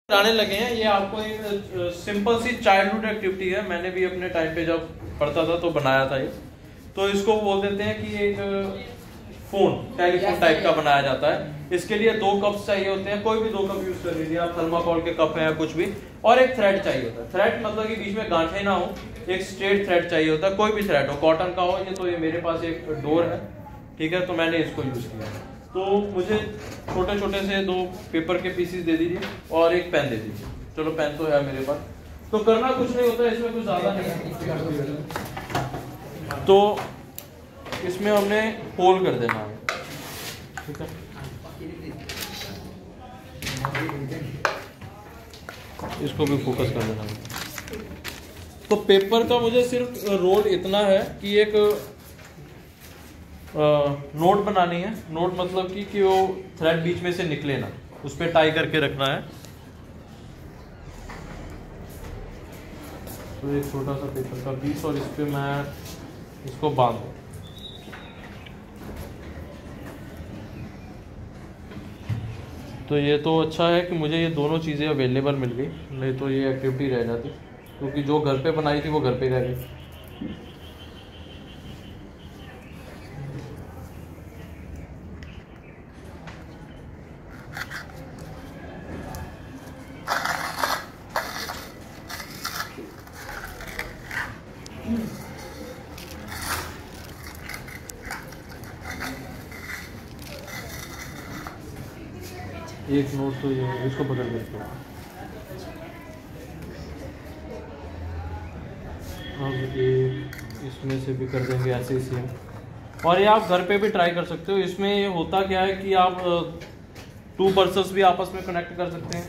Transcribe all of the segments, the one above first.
आने लगे हैं। ये आपको एक सिंपल सी चाइल्डहुड एक्टिविटी है। मैंने भी अपने टाइम पे जब पढ़ता था तो बनाया था ये। तो इसको बोल देते हैं कि एक टेलीफोन टाइप का बनाया जाता है। इसके लिए 2 कप्स चाहिए होते हैं। कोई भी 2 कप यूज कर लीजिए आप, थर्माकोल के कप हैं या कुछ भी। और एक थ्रेड चाहिए होता है। थ्रेड मतलब कि बीच में गांठें ना हो, एक स्ट्रेट थ्रेड चाहिए होता है। कोई भी थ्रेड हो, कॉटन का हो। ये तो ये मेरे पास एक डोर है, ठीक है, तो मैंने इसको यूज किया। तो मुझे छोटे छोटे से 2 पेपर के पीसेस दे दीजिए और एक पेन दे दीजिए। चलो पेन तो है मेरे पास। तो करना कुछ नहीं होता है, इसमें कुछ ज्यादा नहीं है। तो इसमें हमने होल कर देना है, ठीक है। इसको भी फोकस कर देना है। तो पेपर का मुझे सिर्फ रोल इतना है कि एक नोट बनानी है। नोट मतलब कि वो थ्रेड बीच में से निकले ना, उस पर टाई करके रखना है। तो एक छोटा सा पेपर का पीस और इस पे मैं इसको बांध दूं। तो ये तो अच्छा है कि मुझे ये दोनों चीज़ें अवेलेबल मिल गई, नहीं तो ये एक्टिविटी रह जाती, क्योंकि जो घर पे बनाई थी वो घर पे रह गई। एक नोट तो ये इसको पकड़ के अब एक इसमें से भी कर देंगे ऐसे ही सेम। और ये आप घर पे भी ट्राई कर सकते हो। इसमें ये होता क्या है कि आप 2 पर्सन्स भी आपस में कनेक्ट कर सकते हैं,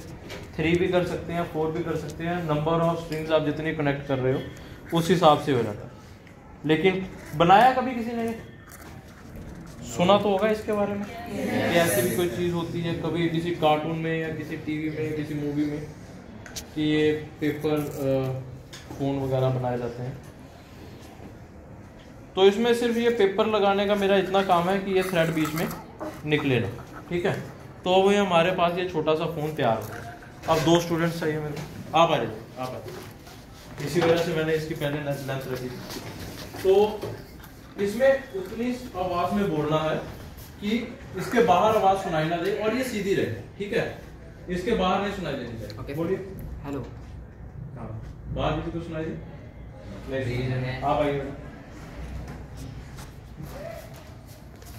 3 भी कर सकते हैं, 4 भी कर सकते हैं। नंबर ऑफ स्ट्रिंग्स आप जितनी कनेक्ट कर रहे हो उस हिसाब से हो जाता है। लेकिन बनाया कभी किसी ने? सुना तो होगा इसके बारे में कि ऐसी भी कोई चीज़ होती है कभी किसी कार्टून में या किसी टीवी में, किसी मूवी में, कि ये पेपर फोन वगैरह बनाए जाते हैं। तो इसमें सिर्फ ये पेपर लगाने का मेरा इतना काम है कि ये थ्रेड बीच में निकले ना, ठीक है। तो अब ये हमारे पास ये छोटा सा फ़ोन तैयार है। अब 2 स्टूडेंट्स चाहिए मेरे को। आप आ जाइए, आप आ जाइए। इसी वजह से मैंने इसकी पहले लेंथ रखी। तो इसमें उतनी आवाज में बोलना है कि इसके बाहर आवाज सुनाई ना दे और ये सीधी रहे, ठीक है। इसके बाहर नहीं सुनाई देनी चाहिए। okay. बोलिए हेलो। हाँ, बाहर किसी को सुनाई दे? आप आइए,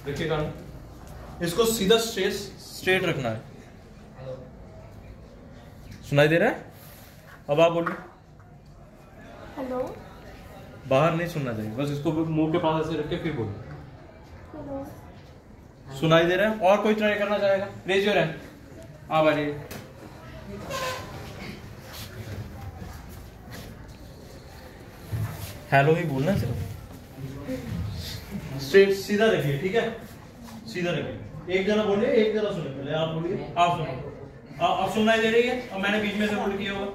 देखिए कान, इसको सीधा स्ट्रेट रखना है। सुनाई दे रहा है? अब आप बोलिए हेलो। बाहर नहीं सुनना चाहिए, बस इसको मुंह के पास ऐसे रख के फिर बोलो। सुनाई दे रहा है? और कोई ट्राई करना चाहेगा? Raise your hand. आप आ जाइए। हेलो ही बोलना है सिर्फ। स्ट्रेट सीधा रखिए, ठीक है, सीधा रखिए। एक जना बोलिए, एक जना सुने। पहले आप बोलिए, आप सुनो। आप सुनाई दे रही है? और मैंने बीच में से होल्ड किया होगा।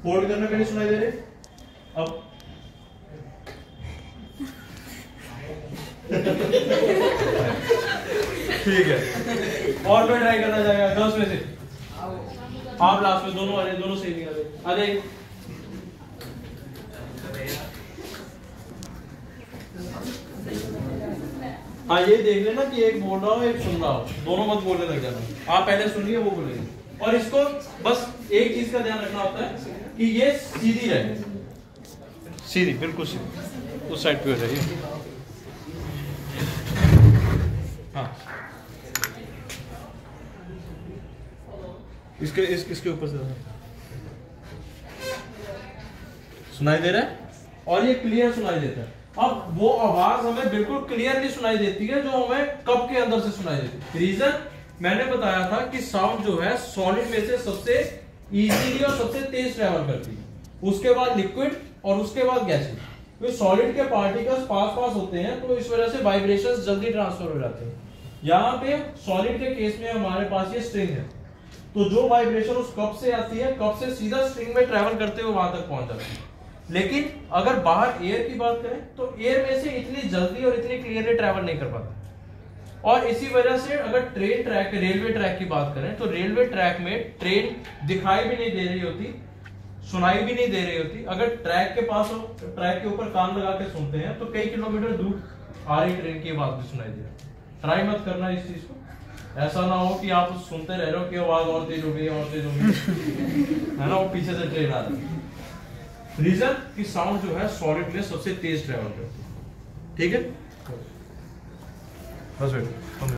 होल्ड करने पे नहीं सुनाई दे रही? अब ठीक है। और कोई ट्राई करना चाहेगा? 10 में से आप लास्ट में दोनों वाले, दोनों सही निकाले। आ जाइए। हाँ, ये देख लेना कि एक बोल रहा हो एक सुन रहा हो, दोनों मत बोलने लग जाना। आप पहले सुनिए, वो बोलेंगे। और इसको बस एक चीज का ध्यान रखना होता है कि ये सीधी रहे, सीधी, बिल्कुल सीधी। उस साइड पे हो जाइए। हाँ, इसके ऊपर से सुनाई दे रहा है और ये क्लियर सुनाई देता है। अब वो आवाज हमें बिल्कुल क्लियरली सुनाई देती है जो हमें कप के अंदर से सुनाई देती है। रीजन मैंने बताया था कि साउंड जो है सॉलिड में से सबसे इजीली और सबसे तेज ट्रैवल करती है, उसके बाद लिक्विड और उसके बाद गैसेज। तो सॉलिड के पार्टिकल्स पास होते हैं, तो इस वजह से वाइब्रेशंस जल्दी ट्रांसफर हो जाते हैं। यहाँ पे सॉलिड के केस में हमारे पास ये स्ट्रिंग है, तो जो वाइब्रेशन उस कप से आती है, कप से सीधा स्ट्रिंग में ट्रैवल करते हुए वहां तक पहुंच जाती है। लेकिन अगर बाहर एयर की बात करें तो एयर में से इतनी जल्दी और इतनी क्लियरली ट्रैवल नहीं कर पाता। और इसी वजह से अगर ट्रेन ट्रैक, रेलवे ट्रैक की बात करें तो रेलवे ट्रैक में ट्रेन दिखाई भी नहीं दे रही होती, सुनाई भी नहीं दे रही होती। अगर ट्रैक के पास हो, ट्रैक के ऊपर कान लगा के सुनते हैं तो कई किलोमीटर दूर आ रही ट्रेन की आवाज भी सुनाई दे रही। ट्राई मत करना इस चीज को, ऐसा ना हो कि आप सुनते रह रहे हो कि आवाज और तेज हो गई और तेज हो गई है ना, वो पीछे से ट्रेन आ रही है। रीजन कि साउंड जो है सॉलिड में सबसे तेज ट्रेवल करती है। ठीक है, बस बेटा।